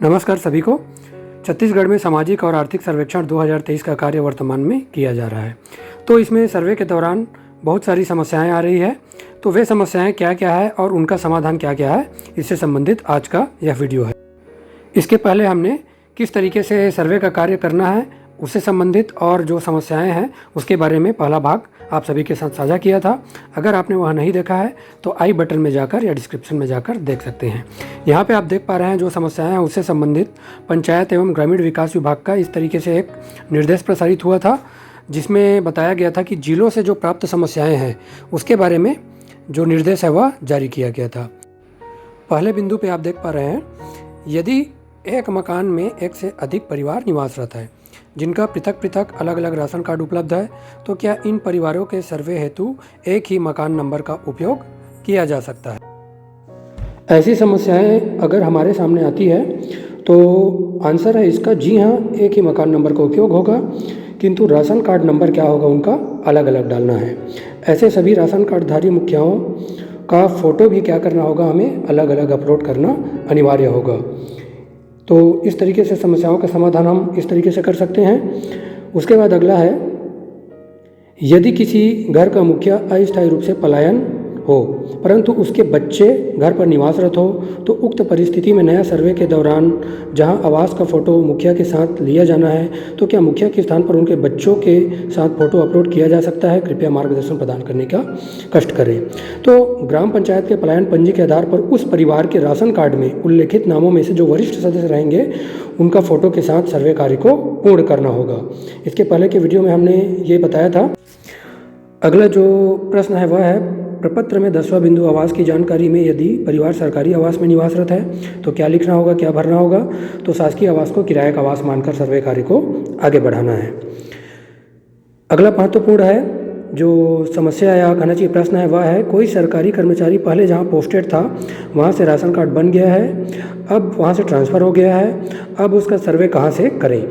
नमस्कार सभी को। छत्तीसगढ़ में सामाजिक और आर्थिक सर्वेक्षण 2023 का कार्य वर्तमान में किया जा रहा है। तो इसमें सर्वे के दौरान बहुत सारी समस्याएं आ रही है। तो वे समस्याएं क्या क्या है और उनका समाधान क्या क्या है, इससे संबंधित आज का यह वीडियो है। इसके पहले हमने किस तरीके से सर्वे का कार्य करना है उससे संबंधित और जो समस्याएं हैं उसके बारे में पहला भाग आप सभी के साथ साझा किया था। अगर आपने वह नहीं देखा है तो आई बटन में जाकर या डिस्क्रिप्शन में जाकर देख सकते हैं। यहाँ पे आप देख पा रहे हैं जो समस्याएं हैं उससे संबंधित पंचायत एवं ग्रामीण विकास विभाग का इस तरीके से एक निर्देश प्रसारित हुआ था, जिसमें बताया गया था कि जिलों से जो प्राप्त समस्याएँ हैं उसके बारे में जो निर्देश है वह जारी किया गया था। पहले बिंदु पे आप देख पा रहे हैं, यदि एक मकान में एक से अधिक परिवार निवासरत है जिनका पृथक पृथक अलग अलग राशन कार्ड उपलब्ध है, तो क्या इन परिवारों के सर्वे हेतु एक ही मकान नंबर का उपयोग किया जा सकता है? ऐसी समस्याएं अगर हमारे सामने आती है तो आंसर है इसका जी हाँ, एक ही मकान नंबर का उपयोग होगा, किंतु राशन कार्ड नंबर क्या होगा उनका अलग अलग डालना है। ऐसे सभी राशन कार्डधारी मुखियाओं का फ़ोटो भी क्या करना होगा, हमें अलग अलग अपलोड करना अनिवार्य होगा। तो इस तरीके से समस्याओं का समाधान हम इस तरीके से कर सकते हैं। उसके बाद अगला है, यदि किसी घर का मुखिया अस्थायी रूप से पलायन हो परंतु उसके बच्चे घर पर निवासरत हो, तो उक्त परिस्थिति में नया सर्वे के दौरान जहां आवास का फ़ोटो मुखिया के साथ लिया जाना है, तो क्या मुखिया के स्थान पर उनके बच्चों के साथ फ़ोटो अपलोड किया जा सकता है? कृपया मार्गदर्शन प्रदान करने का कष्ट करें। तो ग्राम पंचायत के पलायन पंजी के आधार पर उस परिवार के राशन कार्ड में उल्लेखित नामों में से जो वरिष्ठ सदस्य रहेंगे उनका फ़ोटो के साथ सर्वे कार्य को पूर्ण करना होगा। इसके पहले के वीडियो में हमने ये बताया था। अगला जो प्रश्न है वह है, प्रपत्र में 10वां बिंदु आवास की जानकारी में यदि परिवार सरकारी आवास में निवासरत है तो क्या लिखना होगा, क्या भरना होगा? तो शासकीय आवास को किराए का आवास मानकर सर्वे कार्य को आगे बढ़ाना है। अगला महत्वपूर्ण है जो समस्या या कहना चाहिए प्रश्न है वह है, कोई सरकारी कर्मचारी पहले जहां पोस्टेड था वहां से राशन कार्ड बन गया है, अब वहां से ट्रांसफ़र हो गया है, अब उसका सर्वे कहाँ से करें?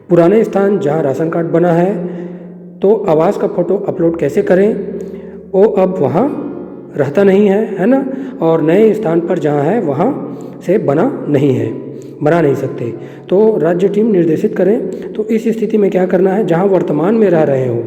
पुराने स्थान जहाँ राशन कार्ड बना है तो आवास का फ़ोटो अपलोड कैसे करें? वो अब वहाँ रहता नहीं है ना, और नए स्थान पर जहाँ है वहाँ से बना नहीं सकते। तो राज्य टीम निर्देशित करें। तो इस स्थिति में क्या करना है, जहाँ वर्तमान में रह रहे हो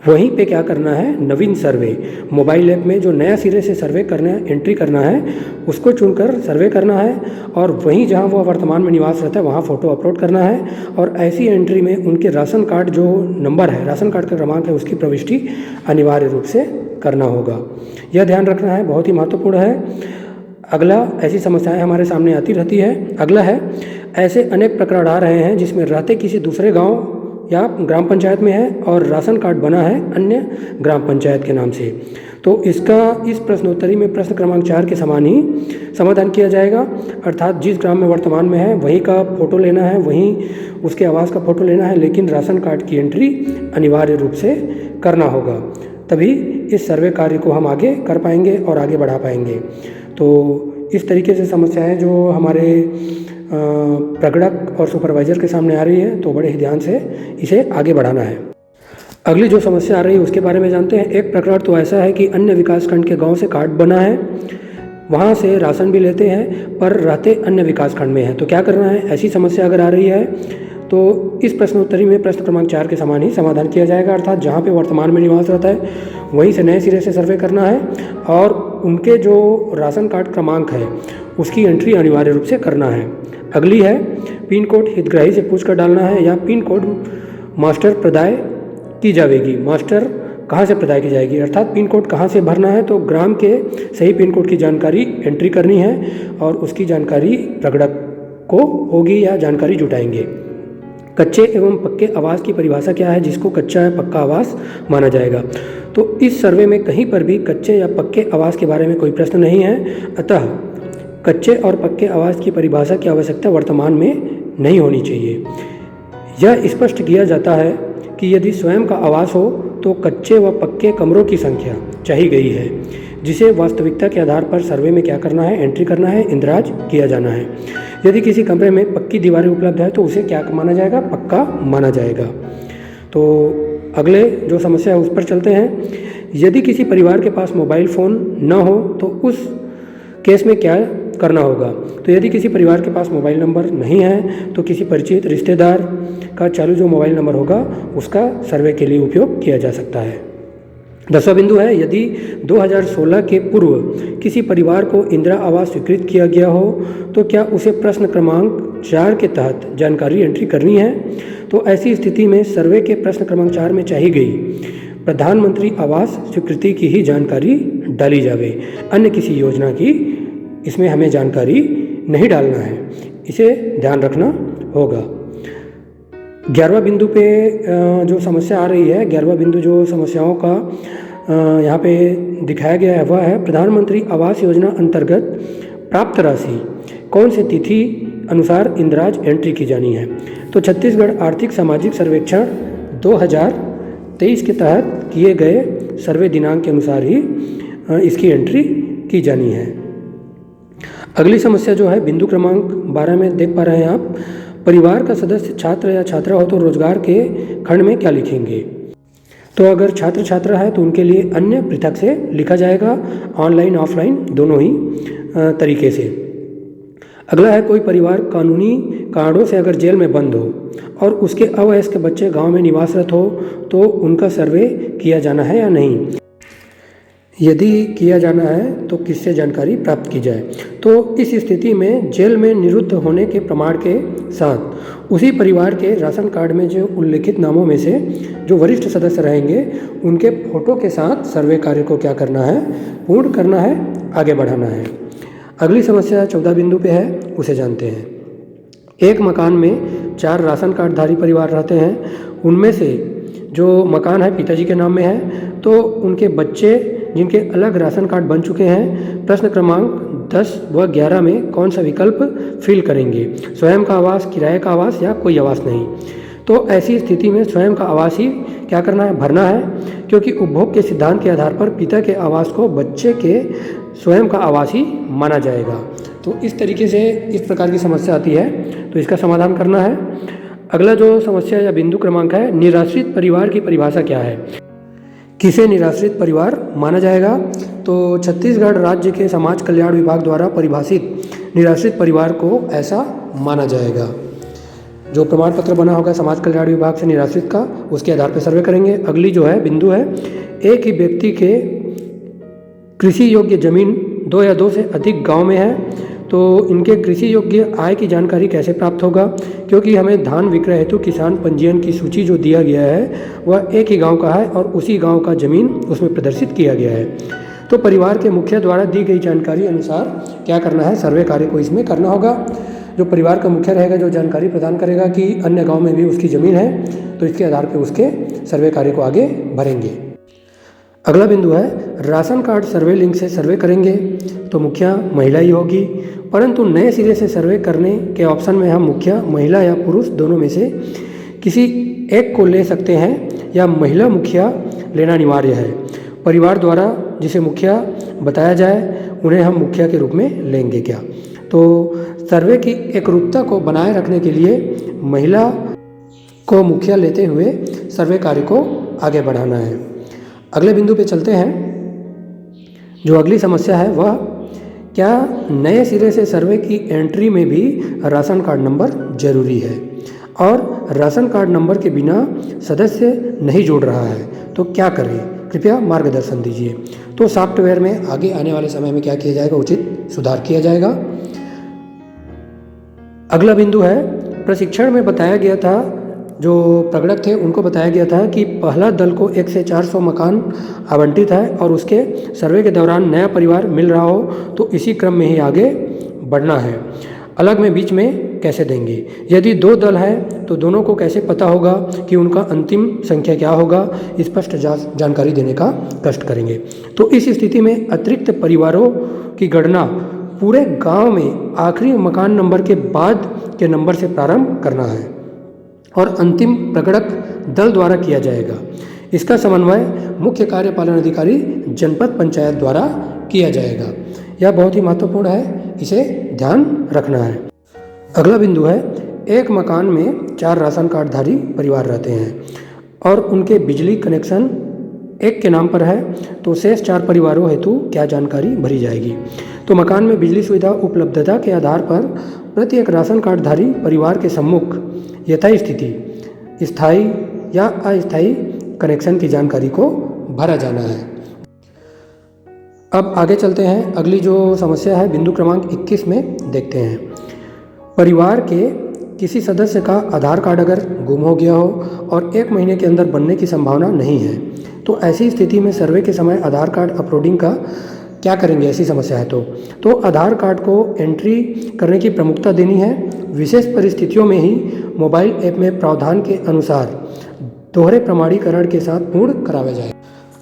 वहीं पे क्या करना है, नवीन सर्वे मोबाइल ऐप में जो नया सिरे से सर्वे करना है, एंट्री करना है, उसको चुनकर सर्वे करना है और वहीं जहां वह वर्तमान में निवास रहता है वहां फ़ोटो अपलोड करना है। और ऐसी एंट्री में उनके राशन कार्ड जो नंबर है, राशन कार्ड का क्रमांक है, उसकी प्रविष्टि अनिवार्य रूप से करना होगा। यह ध्यान रखना है, बहुत ही महत्वपूर्ण है। अगला, ऐसी समस्याएं हमारे सामने आती रहती है। अगला है, ऐसे अनेक प्रकरण आ रहे हैं जिसमें रहते किसी दूसरे गाँव या ग्राम पंचायत में है और राशन कार्ड बना है अन्य ग्राम पंचायत के नाम से। तो इसका इस प्रश्नोत्तरी में प्रश्न क्रमांक 4 के समान ही समाधान किया जाएगा, अर्थात जिस ग्राम में वर्तमान में है वहीं का फ़ोटो लेना है, वहीं उसके आवास का फ़ोटो लेना है, लेकिन राशन कार्ड की एंट्री अनिवार्य रूप से करना होगा। तभी इस सर्वे कार्य को हम आगे कर पाएंगे और आगे बढ़ा पाएंगे। तो इस तरीके से समस्याएँ जो हमारे प्रगणक और सुपरवाइज़र के सामने आ रही है, तो बड़े ही ध्यान से इसे आगे बढ़ाना है। अगली जो समस्या आ रही है उसके बारे में जानते हैं। एक प्रकरण तो ऐसा है कि अन्य विकासखंड के गांव से कार्ड बना है, वहां से राशन भी लेते हैं पर रहते अन्य विकासखंड में है, तो क्या करना है? ऐसी समस्या अगर आ रही है तो इस प्रश्नोत्तरी में प्रश्न क्रमांक 4 के समान ही समाधान किया जाएगा, अर्थात जहाँ पे वर्तमान में निवास रहता है वहीं से नए सिरे से सर्वे करना है और उनके जो राशन कार्ड क्रमांक है उसकी एंट्री अनिवार्य रूप से करना है। अगली है, पिन कोड हितग्राही से पूछकर डालना है या पिन कोड मास्टर प्रदाय की जाएगी। मास्टर कहाँ से प्रदाय की जाएगी, अर्थात पिन कोड कहाँ से भरना है? तो ग्राम के सही पिन कोड की जानकारी एंट्री करनी है और उसकी जानकारी प्रगणक को होगी या जानकारी जुटाएंगे। कच्चे एवं पक्के आवास की परिभाषा क्या है जिसको कच्चा या पक्का आवास माना जाएगा? तो इस सर्वे में कहीं पर भी कच्चे या पक्के आवास के बारे में कोई प्रश्न नहीं है, अतः कच्चे और पक्के आवास की परिभाषा की आवश्यकता वर्तमान में नहीं होनी चाहिए। यह स्पष्ट किया जाता है कि यदि स्वयं का आवास हो तो कच्चे व पक्के कमरों की संख्या चाही गई है, जिसे वास्तविकता के आधार पर सर्वे में क्या करना है, एंट्री करना है, इंदराज किया जाना है। यदि किसी कमरे में पक्की दीवारें उपलब्ध है तो उसे क्या माना जाएगा, पक्का माना जाएगा। तो अगले जो समस्या है उस पर चलते हैं। यदि किसी परिवार के पास मोबाइल फ़ोन न हो तो उस केस में क्या करना होगा। तो यदि किसी परिवार के पास मोबाइल नंबर नहीं है तो किसी परिचित रिश्तेदार का चालू जो मोबाइल नंबर होगा उसका सर्वे के लिए उपयोग किया जा सकता है। 10वां बिंदु है, यदि 2016 के पूर्व किसी परिवार को इंदिरा आवास स्वीकृत किया गया हो तो क्या उसे प्रश्न क्रमांक 4 के तहत जानकारी एंट्री करनी है। तो ऐसी स्थिति में सर्वे के प्रश्न क्रमांक 4 में चाही गई प्रधानमंत्री आवास स्वीकृति की ही जानकारी डाली जावे, अन्य किसी योजना की इसमें हमें जानकारी नहीं डालना है, इसे ध्यान रखना होगा। 11वां बिंदु पे जो समस्या आ रही है, 11वां बिंदु जो समस्याओं का यहाँ पे दिखाया गया है वह है प्रधानमंत्री आवास योजना अंतर्गत प्राप्त राशि कौन से तिथि अनुसार इंदिराज एंट्री की जानी है। तो छत्तीसगढ़ आर्थिक सामाजिक सर्वेक्षण 2023 के तहत किए गए सर्वे दिनांक के अनुसार ही इसकी एंट्री की जानी है। अगली समस्या जो है बिंदु क्रमांक 12 में देख पा रहे हैं आप, परिवार का सदस्य छात्र या छात्रा हो तो रोजगार के खंड में क्या लिखेंगे। तो अगर छात्र छात्रा है तो उनके लिए अन्य पृथक से लिखा जाएगा, ऑनलाइन ऑफलाइन दोनों ही तरीके से। अगला है, कोई परिवार कानूनी कारणों से अगर जेल में बंद हो और उसके अवयस्क बच्चे गांव में निवासरत हो तो उनका सर्वे किया जाना है या नहीं। यदि किया जाना है तो किससे जानकारी प्राप्त की जाए। तो इस स्थिति में जेल में निरुद्ध होने के प्रमाण के साथ उसी परिवार के राशन कार्ड में जो उल्लिखित नामों में से जो वरिष्ठ सदस्य रहेंगे उनके फोटो के साथ सर्वे कार्य को क्या करना है, पूर्ण करना है, आगे बढ़ाना है। अगली समस्या 14 बिंदु पे है, उसे जानते हैं। एक मकान में 4 राशन कार्डधारी परिवार रहते हैं, उनमें से जो मकान है पिताजी के नाम में है तो उनके बच्चे जिनके अलग राशन कार्ड बन चुके हैं प्रश्न क्रमांक 10 व 11 में कौन सा विकल्प फिल करेंगे, स्वयं का आवास, किराए का आवास या कोई आवास नहीं। तो ऐसी स्थिति में स्वयं का आवास ही क्या करना है, भरना है, क्योंकि उपभोग के सिद्धांत के आधार पर पिता के आवास को बच्चे के स्वयं का आवास ही माना जाएगा। तो इस तरीके से इस प्रकार की समस्या आती है तो इसका समाधान करना है। अगला जो समस्या या बिंदु क्रमांक है, निराश्रित परिवार की परिभाषा क्या है, किसे निराश्रित परिवार माना जाएगा। तो छत्तीसगढ़ राज्य के समाज कल्याण विभाग द्वारा परिभाषित निराश्रित परिवार को ऐसा माना जाएगा। जो प्रमाण पत्र बना होगा समाज कल्याण विभाग से निराश्रित का, उसके आधार पर सर्वे करेंगे। अगली जो है बिंदु है, एक ही व्यक्ति के कृषि योग्य जमीन 2 या 2 से अधिक गांव में है तो इनके कृषि योग्य आय की जानकारी कैसे प्राप्त होगा, क्योंकि हमें धान विक्रय हेतु किसान पंजीयन की सूची जो दिया गया है वह एक ही गांव का है और उसी गांव का जमीन उसमें प्रदर्शित किया गया है। तो परिवार के मुखिया द्वारा दी गई जानकारी अनुसार क्या करना है, सर्वे कार्य को इसमें करना होगा। जो परिवार का मुखिया रहेगा जो जानकारी प्रदान करेगा कि अन्य गाँव में भी उसकी ज़मीन है तो इसके आधार पर उसके सर्वे कार्य को आगे भरेंगे। अगला बिंदु है, राशन कार्ड सर्वे लिंक से सर्वे करेंगे तो मुखिया महिला ही होगी, परंतु नए सिरे से सर्वे करने के ऑप्शन में हम मुखिया महिला या पुरुष दोनों में से किसी एक को ले सकते हैं या महिला मुखिया लेना अनिवार्य है। परिवार द्वारा जिसे मुखिया बताया जाए उन्हें हम मुखिया के रूप में लेंगे क्या। तो सर्वे की एकरूपता को बनाए रखने के लिए महिला को मुखिया लेते हुए सर्वे कार्य को आगे बढ़ाना है। अगले बिंदु पे चलते हैं। जो अगली समस्या है वह, क्या नए सिरे से सर्वे की एंट्री में भी राशन कार्ड नंबर जरूरी है और राशन कार्ड नंबर के बिना सदस्य नहीं जोड़ रहा है तो क्या करें, कृपया मार्गदर्शन दीजिए। तो सॉफ्टवेयर में आगे आने वाले समय में क्या किया जाएगा, उचित सुधार किया जाएगा। अगला बिंदु है, प्रशिक्षण में बताया गया था, जो प्रगणक थे उनको बताया गया था कि पहला दल को 1 से 400 मकान आवंटित है और उसके सर्वे के दौरान नया परिवार मिल रहा हो तो इसी क्रम में ही आगे बढ़ना है। अलग में बीच में कैसे देंगे, यदि 2 दल है तो दोनों को कैसे पता होगा कि उनका अंतिम संख्या क्या होगा, स्पष्ट जानकारी देने का कष्ट करेंगे। तो इस स्थिति में अतिरिक्त परिवारों की गणना पूरे गांव में आखिरी मकान नंबर के बाद के नंबर से प्रारंभ करना है और अंतिम प्रगणक दल द्वारा किया जाएगा। इसका समन्वय मुख्य कार्यपालन अधिकारी जनपद पंचायत द्वारा किया जाएगा। यह बहुत ही महत्वपूर्ण है, इसे ध्यान रखना है। अगला बिंदु है, एक मकान में 4 राशन कार्डधारी परिवार रहते हैं और उनके बिजली कनेक्शन एक के नाम पर है तो शेष 4 परिवारों हेतु क्या जानकारी भरी जाएगी। तो मकान में बिजली सुविधा उपलब्धता के आधार पर प्रत्येक राशन कार्डधारी परिवार के सम्मुख यथास्थिति स्थायी या अस्थायी कनेक्शन की जानकारी को भरा जाना है। अब आगे चलते हैं, अगली जो समस्या है बिंदु क्रमांक 21 में देखते हैं। परिवार के किसी सदस्य का आधार कार्ड अगर गुम हो गया हो और 1 महीने के अंदर बनने की संभावना नहीं है, तो ऐसी स्थिति में सर्वे के समय आधार कार्ड अपलोडिंग का क्या करेंगे। ऐसी समस्या है तो आधार कार्ड को एंट्री करने की प्रमुखता देनी है। विशेष परिस्थितियों में ही मोबाइल ऐप में प्रावधान के अनुसार दोहरे प्रमाणीकरण के साथ पूर्ण कराया जाए।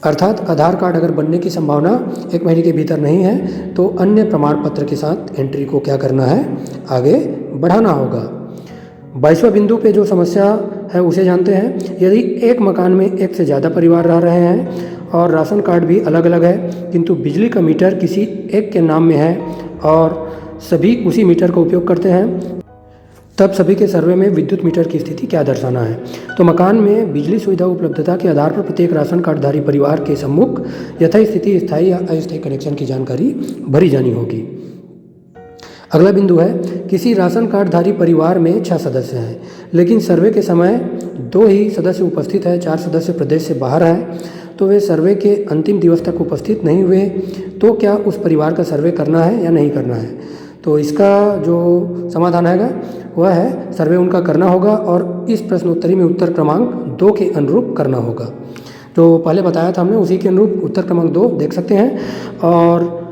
अर्थात आधार कार्ड अगर बनने की संभावना 1 महीने के भीतर नहीं है तो अन्य प्रमाण पत्र के साथ एंट्री को क्या करना है, आगे बढ़ाना होगा। 22वां बिंदु पे जो समस्या है उसे जानते हैं। यदि एक मकान में एक से ज़्यादा परिवार रह रहे हैं और राशन कार्ड भी अलग अलग है, किंतु बिजली का मीटर किसी एक के नाम में है और सभी उसी मीटर का उपयोग करते हैं, तब सभी के सर्वे में विद्युत मीटर की स्थिति क्या दर्शाना है। तो मकान में बिजली सुविधा उपलब्धता के आधार पर प्रत्येक राशन कार्डधारी परिवार के सम्मुख यथास्थिति स्थायी या अस्थायी कनेक्शन की जानकारी भरी जानी होगी। अगला बिंदु है, किसी राशन कार्डधारी परिवार में 6 सदस्य हैं, लेकिन सर्वे के समय 2 ही सदस्य उपस्थित है, 4 सदस्य प्रदेश से बाहर है, तो वे सर्वे के अंतिम दिवस तक उपस्थित नहीं हुए, तो क्या उस परिवार का सर्वे करना है या नहीं करना है। तो इसका जो समाधान है वह है सर्वे उनका करना होगा और इस प्रश्नोत्तरी में उत्तर क्रमांक 2 के अनुरूप करना होगा। जो पहले बताया था हमने उसी के अनुरूप उत्तर क्रमांक 2 देख सकते हैं। और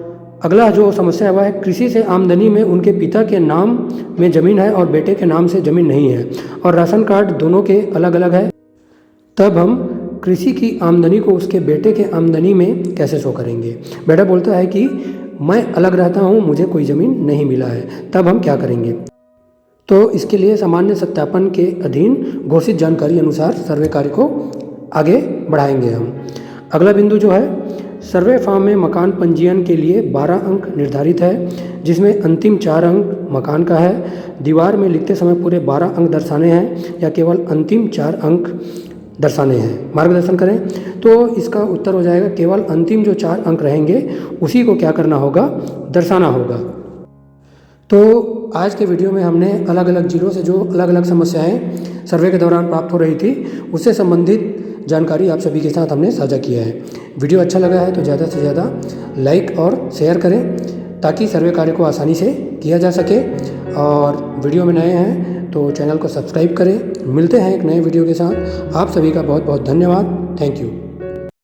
अगला जो समस्या है वह है, कृषि से आमदनी में उनके पिता के नाम में ज़मीन है और बेटे के नाम से ज़मीन नहीं है और राशन कार्ड दोनों के अलग अलग है, तब हम कृषि की आमदनी को उसके बेटे के आमदनी में कैसे शो करेंगे। बेटा बोलता है कि मैं अलग रहता हूँ, मुझे कोई ज़मीन नहीं मिला है, तब हम क्या करेंगे। तो इसके लिए सामान्य सत्यापन के अधीन घोषित जानकारी अनुसार सर्वे कार्य को आगे बढ़ाएंगे हम। अगला बिंदु जो है, सर्वे फॉर्म में मकान पंजीयन के लिए 12 अंक निर्धारित है, जिसमें अंतिम 4 अंक मकान का है। दीवार में लिखते समय पूरे 12 अंक दर्शाने हैं या केवल अंतिम 4 अंक दर्शाने हैं, मार्गदर्शन करें। तो इसका उत्तर हो जाएगा केवल अंतिम जो 4 अंक रहेंगे उसी को क्या करना होगा, दर्शाना होगा। तो आज के वीडियो में हमने अलग अलग जिलों से जो अलग अलग समस्याएं सर्वे के दौरान प्राप्त हो रही थी उससे संबंधित जानकारी आप सभी के साथ हमने साझा किया है। वीडियो अच्छा लगा है तो ज़्यादा से ज़्यादा लाइक और शेयर करें ताकि सर्वे कार्य को आसानी से किया जा सके। और वीडियो में नए हैं तो चैनल को सब्सक्राइब करें। मिलते हैं एक नए वीडियो के साथ। आप सभी का बहुत बहुत धन्यवाद। Thank you.